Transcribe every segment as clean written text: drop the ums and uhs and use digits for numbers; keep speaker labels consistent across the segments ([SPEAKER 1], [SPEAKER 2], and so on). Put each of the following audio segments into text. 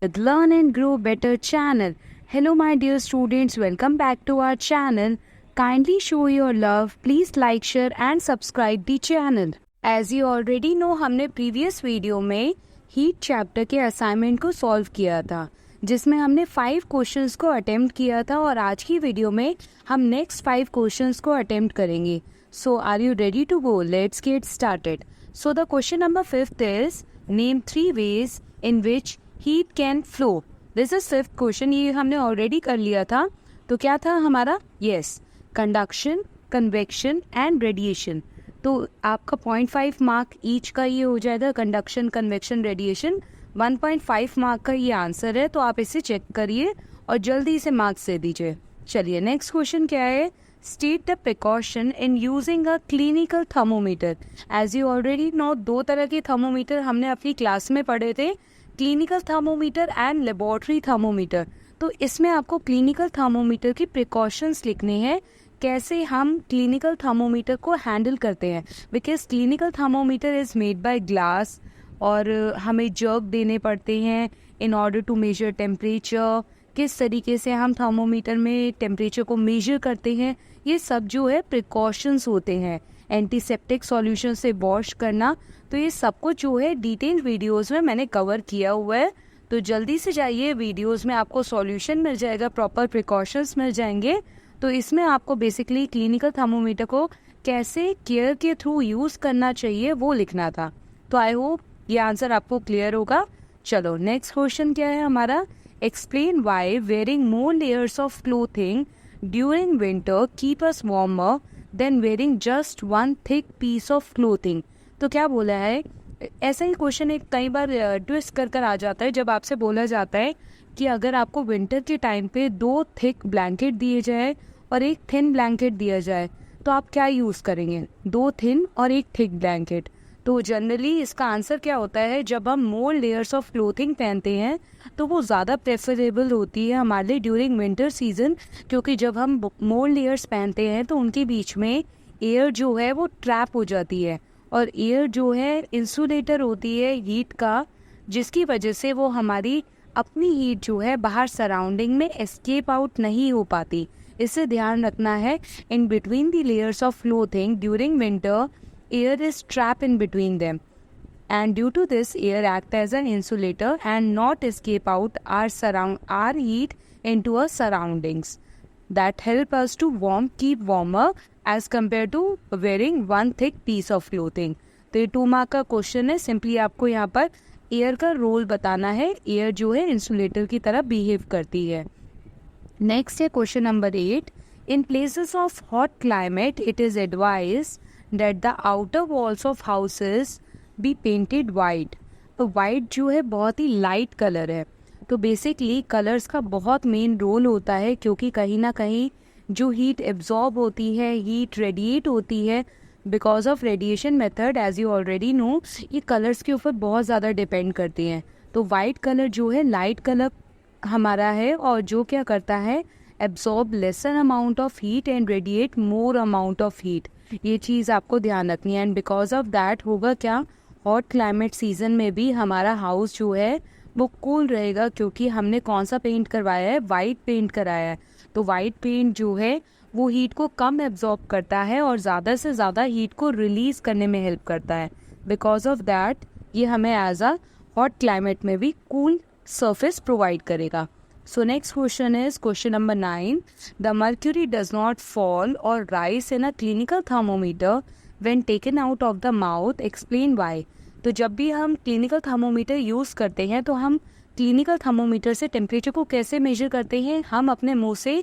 [SPEAKER 1] With Learn and Grow Better channel. Hello my dear students, welcome back to our channel. Kindly show your love, please like, share and subscribe the channel. As you already know, हमने previous video में heat chapter के assignment को solve किया था, जिसमें हमने 5 questions को attempt किया था और आज की वीडियो में हम नेक्स्ट 5 क्वेश्चंस को अटेम्प्ट करेंगे. So are you ready to go? Let's get started. So the question number 5 is name 3 ways in which heat can flow. This is 5th question. ये हमने ऑलरेडी कर लिया था. तो क्या था हमारा? Yes, conduction, convection and radiation. तो आपका 0.5 मार्क ईच का ये हो जाएगा. कंडक्शन, कन्वेक्शन, रेडिएशन 1.5 मार्क का ये आंसर है. तो आप इसे चेक करिए और जल्दी से मार्क्स दे दीजिए. चलिए नेक्स्ट क्वेश्चन क्या है? State the precaution in using a clinical thermometer. As you already know, 2 तरह के थर्मोमीटर हमने अपनी क्लास में पढ़े थे, clinical thermometer and laboratory thermometer. तो इसमें आपको क्लिनिकल थर्मोमीटर की प्रिकॉशंस लिखने हैं, कैसे हम क्लिनिकल थर्मोमीटर को हैंडल करते हैं. Because clinical thermometer is made by glass और हमें जर्क देने पड़ते हैं in order to measure temperature. किस तरीके से हम थर्मोमीटर में टेम्परेचर को मेजर करते हैं, ये सब जो है प्रिकॉशंस होते हैं. एंटीसेप्टिक सॉल्यूशन से वॉश करना, तो ये सब कुछ जो है डिटेल वीडियोस में मैंने कवर किया हुआ है. तो जल्दी से जाइए, वीडियोस में आपको सॉल्यूशन मिल जाएगा, प्रॉपर प्रिकॉशंस मिल जाएंगे. तो इसमें आपको बेसिकली क्लिनिकल थर्मोमीटर को कैसे केयर के थ्रू यूज़ करना चाहिए वो लिखना था. तो आई होप ये आंसर आपको क्लियर होगा. चलो नेक्स्ट क्वेश्चन क्या है हमारा? Explain why wearing more layers of clothing during winter keep us warmer than wearing just one thick piece of clothing. तो क्या बोला है? ऐसा ही क्वेश्चन एक कई बार ट्विस्ट कर आ जाता है जब आपसे बोला जाता है कि अगर आपको विंटर के टाइम पे 2 थिक ब्लैंकेट दिए जाए और 1 थिन ब्लैंकेट दिया जाए, तो आप क्या यूज़ करेंगे? 2 थिन और 1 थिक ब्लैंकेट. तो जनरली इसका आंसर क्या होता है? जब हम मोर लेयर्स ऑफ क्लोथिंग पहनते हैं तो वो ज़्यादा प्रेफरेबल होती है हमारे लिए ड्यूरिंग विंटर सीजन, क्योंकि जब हम मोर लेयर्स पहनते हैं तो उनके बीच में एयर जो है वो ट्रैप हो जाती है और एयर जो है इंसुलेटर होती है हीट का, जिसकी वजह से वो हमारी अपनी हीट जो है बाहर सराउंडिंग में एस्केप आउट नहीं हो पाती. इससे ध्यान रखना है. In between the layers of clothing during winter air is trapped in between them, and due to this air act as an insulator and not escape out our heat into our surroundings that help us to keep warmer as compared to wearing one thick piece of clothing. तो ये 2 mark का question है. Simply आपको यहाँ पर air का role बताना है. एयर जो है इंसुलेटर की तरह बिहेव करती है. नेक्स्ट है question number 8. In places of hot climate it is advised that the outer walls of houses be painted white. तो वाइट जो है बहुत ही लाइट कलर है. तो बेसिकली कलर्स का बहुत मेन रोल होता है, क्योंकि कहीं ना कहीं जो हीट एब्जॉर्ब होती है, हीट रेडिएट होती है because of radiation method, as you already know, ये कलर्स के ऊपर बहुत ज़्यादा डिपेंड करती हैं. तो वाइट कलर जो है लाइट कलर हमारा है और जो क्या करता है, absorb lesser amount of heat and radiate more amount of heat. ये चीज़ आपको ध्यान रखनी है. एंड बिकॉज ऑफ दैट होगा क्या, हॉट क्लाइमेट सीजन में भी हमारा हाउस जो है वो कूल रहेगा, क्योंकि हमने कौन सा पेंट करवाया है? वाइट पेंट कराया है. तो वाइट पेंट जो है वो हीट को कम एब्जॉर्ब करता है और ज़्यादा से ज़्यादा हीट को रिलीज़ करने में हेल्प करता है. बिकॉज ऑफ दैट ये हमें एज अ हॉट क्लाइमेट में भी कूल सरफेस प्रोवाइड करेगा. So next question is question number 9. The mercury does not fall or rise in a clinical thermometer when taken out of the mouth. Explain why. तो जब भी हम clinical thermometer use करते हैं तो हम clinical thermometer से टेम्परेचर को कैसे मेजर करते हैं? हम अपने मुंह से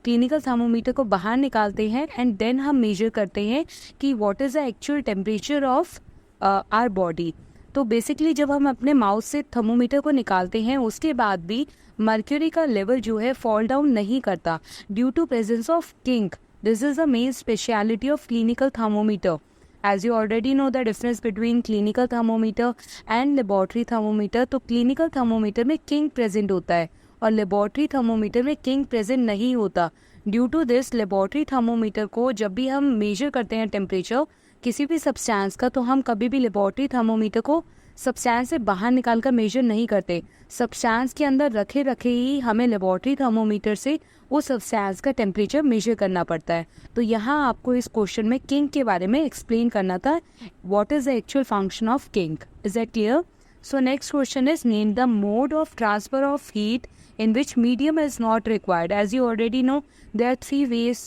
[SPEAKER 1] क्लिनिकल थर्मोमीटर को बाहर निकालते हैं एंड देन हम मेजर करते हैं कि what is the actual temperature of our body. तो बेसिकली जब हम अपने माउथ से थर्मोमीटर को निकालते हैं उसके बाद भी मर्क्यूरी का लेवल जो है फॉल डाउन नहीं करता due to presence of kink. This is the main speciality of clinical thermometer. As you already know the difference between clinical thermometer and laboratory thermometer. तो क्लिनिकल थर्मोमीटर में kink present होता है और laboratory thermometer में kink present नहीं होता. Due to this laboratory thermometer को जब भी हम मेजर करते हैं टेम्परेचर, किसी भी सब्सटेंस का, तो हम कभी भी लेबोरेटरी थर्मोमीटर को सब्सटेंस से बाहर निकाल कर मेजर नहीं करते। सब्सटेंस के अंदर रखे रखे ही हमें लेबोरेटरी थर्मोमीटर से उस सब्सटेंस का टेम्परेचर मेजर करना पड़ता है। तो यहाँ आपको इस क्वेश्चन में किंक के बारे में एक्सप्लेन करना था, what is the actual function of kink. Is that clear? So next question is, name the mode of transfer of heat in which medium is not required. As you already know, there are three ways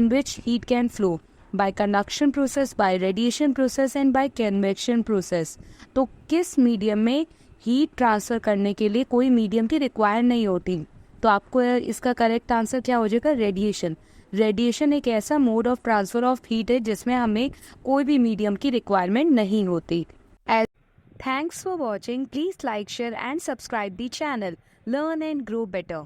[SPEAKER 1] in which heat can flow: by conduction process, by radiation process and by convection process. तो किस medium में heat transfer करने के लिए कोई medium की require नहीं होती? तो आपको इसका करेक्ट आंसर क्या हो जाएगा? रेडिएशन। रेडिएशन एक ऐसा mode of transfer of heat है जिसमें हमें कोई भी मीडियम की रिक्वायरमेंट नहीं होती। Thanks for watching. Please like, share and subscribe the channel. Learn and grow better.